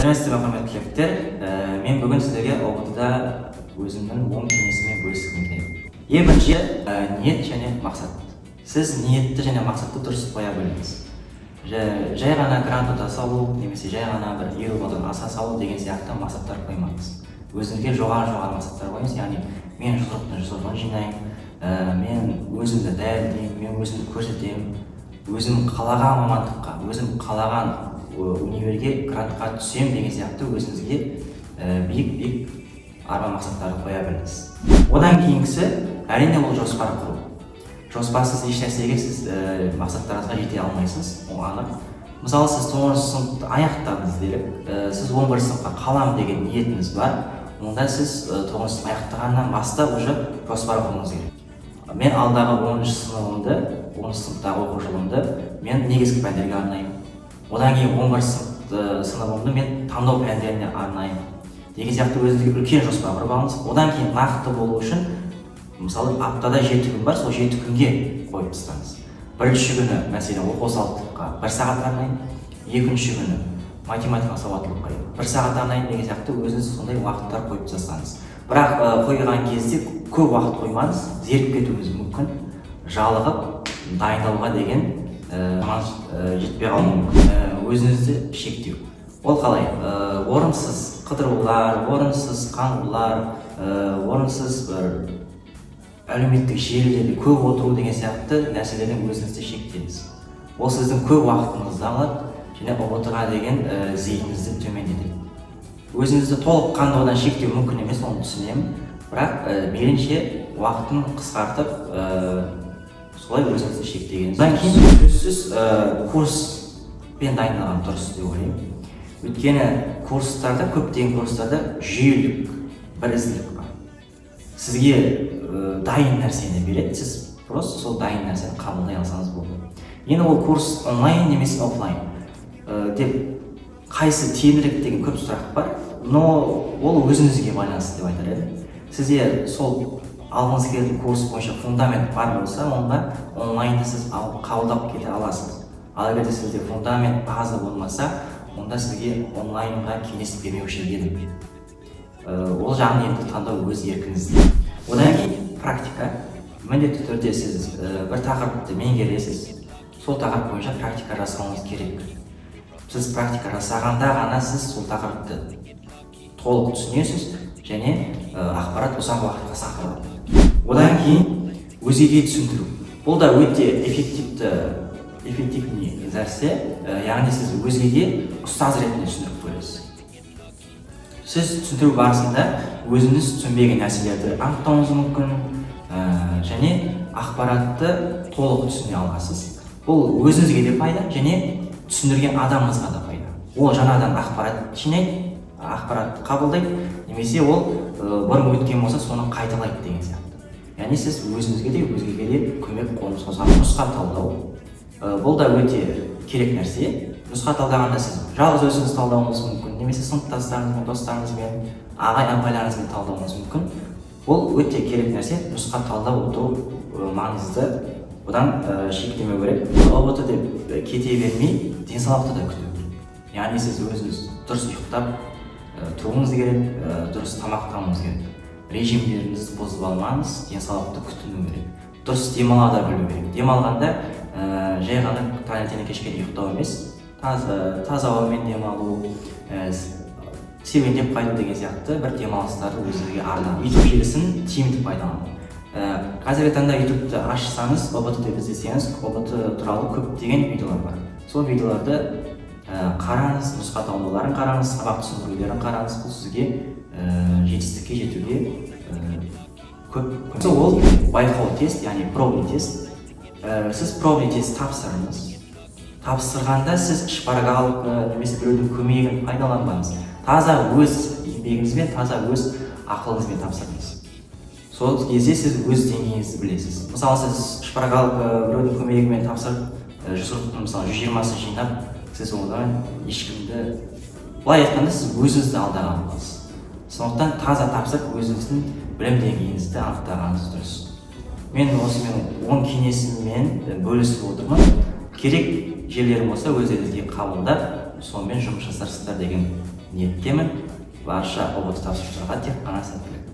Сәлеметсіздер ме құрметті түлектер. Мен бүгін сіздерге ОБТ-да өзімнің оң кеңесіммен бөліскім келеді. Ең бірінші ниет және мақсат. Сіз ниетті және мақсатты дұрыс қоя біліңіз. Жай ғана грант ұта салу немесе жай ғана бір еуродан аса салу деген сияқты мақсаттар қоймаңыз. Өзіңізге жоғары мақсаттар қойыңыз, яғни мен 140-140 жинаймын, мен өзімді дәлелдеймін, мен өзімді көрсетемін, өзім қалаған мамандыққа, өзім қалаған универге грантқа түсем деген сияқты өзіңізге биік арман мақсаттарды қоя біліңіз. Одан кейінгісі әрине ол жоспар құру. Жоспарсыз еш нәрсеге сіз мақсаттарыңызға жете алмайсыз, ол анық. Мысалы сіз 9 сыныпты аяқтадыңыз делік, сіз 11 сыныпқа қалам деген ниетіңіз бар, онда сіз 9 сынып аяқтағаннан бастап уже жоспар құруыңыз керек. Мен алдағы 10 сыныптағы оқу жылымды мен негізгі пәндерге арнаймын. Одан кейін 11 сыныбымды мен таңдау пәндеріне арнаймын. Деген сияқты өзіңізге үлкен жоспар құрып алыңыз. Одан кейін нақты болу үшін, мысалы аптада 7 күн бар, сол 7 күнге қойып тастаңыз. Бірінші күні, мәселен, оқу сауаттылыққа 1 сағат арнаймын, екінші күні математика сауаттылыққа 1 сағат арнаймын деген сияқты өзіңіз сондай уақыттар қойып тастаңыз. Бірақ қойған кезде көп уақыт қоймаңыз, зеріп кетуіңіз мүмкін, жалығып дайындауға деген жетпей қалуы мүмкін. Өзіңізді шектеу. Ол қалай? Орынсыз қыдырулар, орынсыз қаңғулар, орынсыз әлеуметтік желілерде көп отыру деген сияқты нәрселерден өзіңізді шектеңіз. Ол сіздің көп уақытыңызды алады және ОБТ-ға деген зейініңізді төмендетеді. Өзіңізді толыққанды одан шектеу мүмкін емес, оны түсінемін. Бірақ мейлінше уақытын қысқартып, солай өзіңізді шектегеніңіз. Одан кейін сөзсіз курспен дайындалған дұрыс деп ойлаймын. Өйткені көптеген курстарда жүйелік бір ізділік бар. Сізге дайын нәрсені береді, сіз просто сол дайын нәрсені қабылдай алсаңыз болды. Енді ол курс онлайн немесе офлайн деп қайсы тиімдірек деген көп сұрақ бар, но ол өзіңізге байланысты деп айтар едім. Сізде сол алғыңыз келетін курс бойынша фундамент бар болса, онда онлайнды сіз қабылдап кете аласыз. Ал егер де сізде фундамент база болмаса, онда сізге онлайнға кеңес бермеуші едім. Ол жағын енді таңдау өз еркіңізде. Одан кейін практика. Міндетті түрде сіз бір тақырыпты меңгересіз, сол тақырып бойынша практика жасауыңыз керек. Сіз практика жасағанда ғана сіз сол тақырыпты толық түсінесіз және ақпарат ұзақ уақытқа сақталады. Одан кейін өзгеге түсіндіру. Бұл да өте эффективный нәрсе, яғни сіз өзгеге ұстаз ретінде түсіндіріп көресіз. Сіз түсіндіру барысында өзіңіз түсінбеген нәрселерді анықтауыңыз мүмкін және ақпаратты толық түсіне аласыз. Бұл өзіңізге де пайда және түсіндірген адамыңызға да пайда. Ол жаңадан ақпарат жинайды, ақпаратты қабылдайды, немесе ол бұрын өткен болса соны қайталайды деген сияқты. Яғни сіз өзіңізге де өзгеге де көмек қолын созған нұсқа талдау. Бұл да өте керек нәрсе. Нұсқа талдағанда сіз жалғыз өзіңіз талдауыңыз мүмкін, немесе сыныптастарыңызбен, достарыңызбен, ағай-апайларыңызбен талдауыңыз мүмкін. Бұл өте керек нәрсе. Нұсқа талдау отыру маңызды. Бұдан шектемеу керек. ОБТ деп кете бермей, денсаулықты да күту керек. Яғни сіз өзіңіз дұрыс ұйықтап тұруыңыз керек, дұрыс тамақтануыңыз керек. Режимдеріңізді бұзып алмаңыз, денсаулықты күтіну керек. Дұрыс демала да білу керек. Демалғанда жай ғана таңертең кешке ұйықтау емес, таза ауамен демалу, серуендеп қайту деген сияқты бір демалыстарды өзіңізге арнау. YouTube желісін тиімді пайдалану. Қазіргі таңда YouTube-ты ашсаңыз, ОБТ деп іздесеңіз, ОБТ туралы көптеген видеолар бар. Сол видеоларды қараңыз, нұсқа талдауларын қараңыз, сабақ түсіндірулерін қараңыз, бұл сізге жетістікке жетуге көп. Ол байқау тест, яғни пробный тест. Сіз пробный тест тапсырыңыз. Тапсырғанда сіз шпаргалка немесе біреудің көмегін пайдаланбаңыз. Таза өз еңбегіңізбен, таза өз ақылыңызбен тапсырыңыз. Сол кезде сіз өз деңгейіңізді білесіз. Мысалы сіз шпаргалка біреудің көмегімен тапсырып, 120-сын жинап, сіз одан ешкімді, былай айтқанда сіз өзіңізді алдаған боласыз. Сондықтан таза тапсырып өзіңіздің білім деңгейіңізді анықтағаныңыз дұрыс. Мен осымен оң кеңесіммен бөлісіп отырмын. Керек жерлерім болса өздеріңізге қабылдап, сонымен жұмыс жасарсыздар деген ниеттемін. Барша ұбт тапсырушыларға тек қана сәттілік.